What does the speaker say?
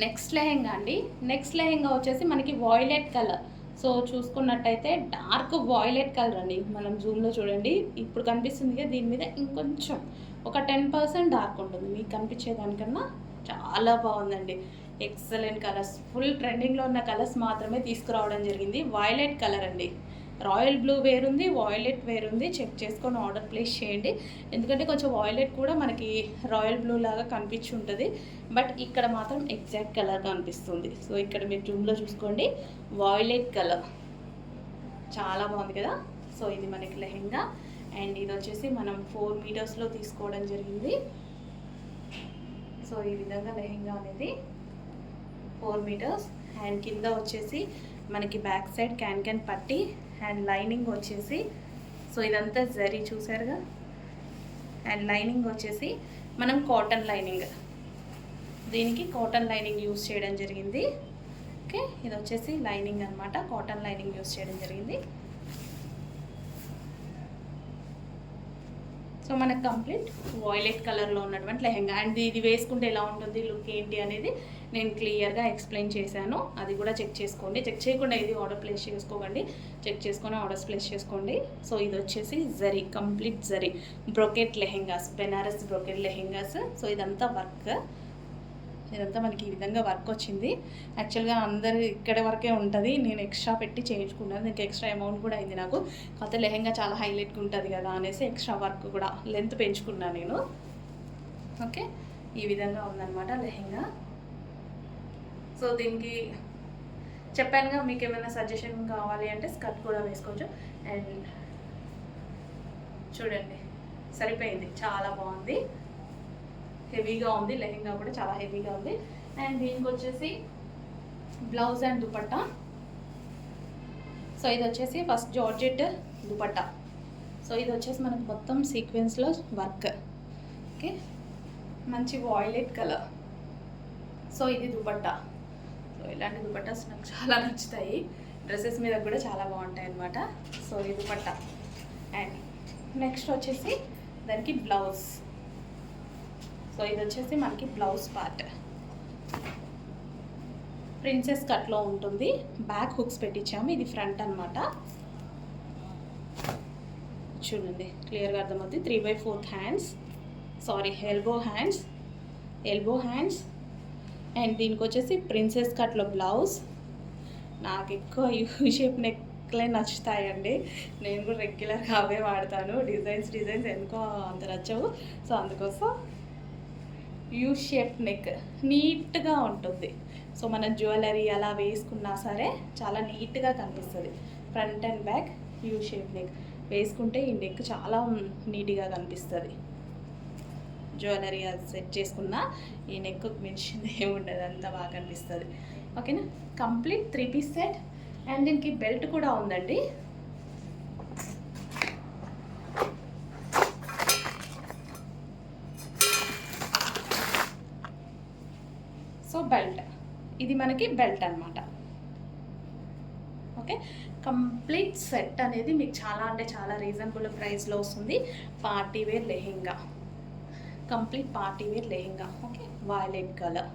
Next lehenga అండి. Next lehenga వచ్చేసి మనకి వాయిలెట్ కలర్. సో చూసుకున్నట్టయితే డార్క్ వాయిలెట్ కలర్ అండి. మనం జూమ్లో చూడండి, ఇప్పుడు కనిపిస్తుంది కదా, దీని మీద ఇంకొంచెం ఒక 10% డార్క్ ఉంటుంది. మీకు కనిపించేదానికన్నా చాలా బాగుందండి. ఎక్సలెంట్ కలర్స్, ఫుల్ ట్రెండింగ్లో ఉన్న కలర్స్ మాత్రమే తీసుకురావడం జరిగింది. వాయిలెట్ కలర్ అండి. రాయల్ బ్లూ వేరుంది, వాయిలెట్ వేరుంది. చెక్ చేసుకొని ఆర్డర్ ప్లేస్ చేయండి. ఎందుకంటే కొంచెం వాయిలెట్ కూడా మనకి రాయల్ బ్లూ లాగా కనిపించి ఉంటుంది, బట్ ఇక్కడ మాత్రం ఎగ్జాక్ట్ కలర్ కనిపిస్తుంది. సో ఇక్కడ మీరు జూమ్లో చూసుకోండి, వాయిలెట్ కలర్ చాలా బాగుంది కదా. సో ఇది మనకి లెహెంగా, అండ్ ఇది వచ్చేసి మనం 4 మీటర్స్లో తీసుకోవడం జరిగింది. సో ఈ విధంగా లెహెంగా అనేది 4 మీటర్స్. అండ్ కింద వచ్చేసి మనకి బ్యాక్ సైడ్ క్యాన్ పట్టి, అండ్ లైనింగ్ వచ్చేసి, సో ఇదంతా జరీ చూసారుగా, అండ్ లైనింగ్ వచ్చేసి మనం కాటన్ లైనింగ్, దీనికి కాటన్ లైనింగ్ యూస్ చేయడం జరిగింది. ఓకే, ఇది వచ్చేసి లైనింగ్ అనమాట, కాటన్ లైనింగ్ యూస్ చేయడం జరిగింది. సో మనకు కంప్లీట్ వాయిలెట్ కలర్లో ఉన్నటువంటి లెహెంగా. అండ్ ఇది వేసుకుంటే ఎలా ఉంటుంది, లుక్ ఏంటి అనేది నేను క్లియర్గా ఎక్స్ప్లెయిన్ చేశాను. అది కూడా చెక్ చేసుకోండి. చెక్ చేయకుండా ఇది ఆర్డర్ ప్లేస్ చేసుకోకండి, చెక్ చేసుకొని ఆర్డర్స్ ప్లేస్ చేసుకోండి. సో ఇది వచ్చేసి zari, complete zari brocade lehengas, Banaras brocade lehengas. So ఇదంతా వర్క్, ఇదంతా మనకి ఈ విధంగా వర్క్ వచ్చింది. యాక్చువల్గా అందరూ ఇక్కడ వరకే ఉంటుంది, నేను ఎక్స్ట్రా పెట్టి చేయించుకున్నాను. దీనికి ఎక్స్ట్రా అమౌంట్ కూడా అయింది నాకు. కాకపోతే లెహెంగా చాలా హైలైట్గా ఉంటుంది కదా అనేసి ఎక్స్ట్రా వర్క్ కూడా లెంత్ పెంచుకున్నాను నేను. ఓకే, ఈ విధంగా ఉందన్నమాట లెహెంగా. సో దీనికి చెప్పానుగా, మీకు ఏమైనా సజెషన్ కావాలి అంటే స్కర్ట్ కూడా వేసుకోవచ్చు. అండ్ చూడండి, సరిపోయింది, చాలా బాగుంది, హెవీగా ఉంది. లెహెంగా కూడా చాలా హెవీగా ఉంది. అండ్ దీనికి వచ్చేసి బ్లౌజ్ అండ్ దుపట్టా. సో ఇది వచ్చేసి ఫస్ట్ జార్జెట్ దుపట్టా. సో ఇది వచ్చేసి మనకు మొత్తం సీక్వెన్స్లో వర్క్. ఓకే, మంచి వాయిలెట్ కలర్. సో ఇది దుపట్టా. సో ఇలాంటి దుపట్టాస్ నాకు చాలా నచ్చుతాయి, డ్రెస్సెస్ మీద కూడా చాలా బాగుంటాయి అన్నమాట. సో ఇది దుపట్టా. అండ్ నెక్స్ట్ వచ్చేసి దానికి బ్లౌజ్. సో ఇది వచ్చేసి మనకి బ్లౌజ్ పార్ట్, ప్రిన్సెస్ కట్లో ఉంటుంది. బ్యాక్ హుక్స్ పెట్టించాము, ఇది ఫ్రంట్ అనమాట. చూడండి క్లియర్గా అర్థమవుతుంది. 3/4 hands, sorry elbow hands. And దీనికి వచ్చేసి ప్రిన్సెస్ కట్లో బ్లౌజ్. నాకు ఎక్కువ యూ షేప్ నెక్లే నచ్చుతాయండి, నేను కూడా రెగ్యులర్గా అవే వాడతాను. డిజైన్స్ ఎందుకో అంత నచ్చవు. సో అందుకోసం యూ షేప్ నెక్ నీట్గా ఉంటుంది. సో మన జ్యువెలరీ అలా వేసుకున్నా సరే చాలా నీట్గా కనిపిస్తుంది. Front and back U shape neck వేసుకుంటే ఈ నెక్ చాలా నీట్గా కనిపిస్తుంది. జ్యువెలరీ అది సెట్ చేసుకున్న ఈ నెక్ మించింది ఏముండదు, అంతా బాగా కనిపిస్తుంది. ఓకేనా, కంప్లీట్ 3 పీస్ సెట్. అండ్ దీనికి బెల్ట్ కూడా ఉందండి. సో బెల్ట్, ఇది మనకి బెల్ట్ అనమాట. ఓకే, కంప్లీట్ సెట్ అనేది మీకు చాలా అంటే చాలా రీజనబుల్ ప్రైస్లో వస్తుంది. Party wear lehenga, complete party wear lehenga. Okay, violet colour.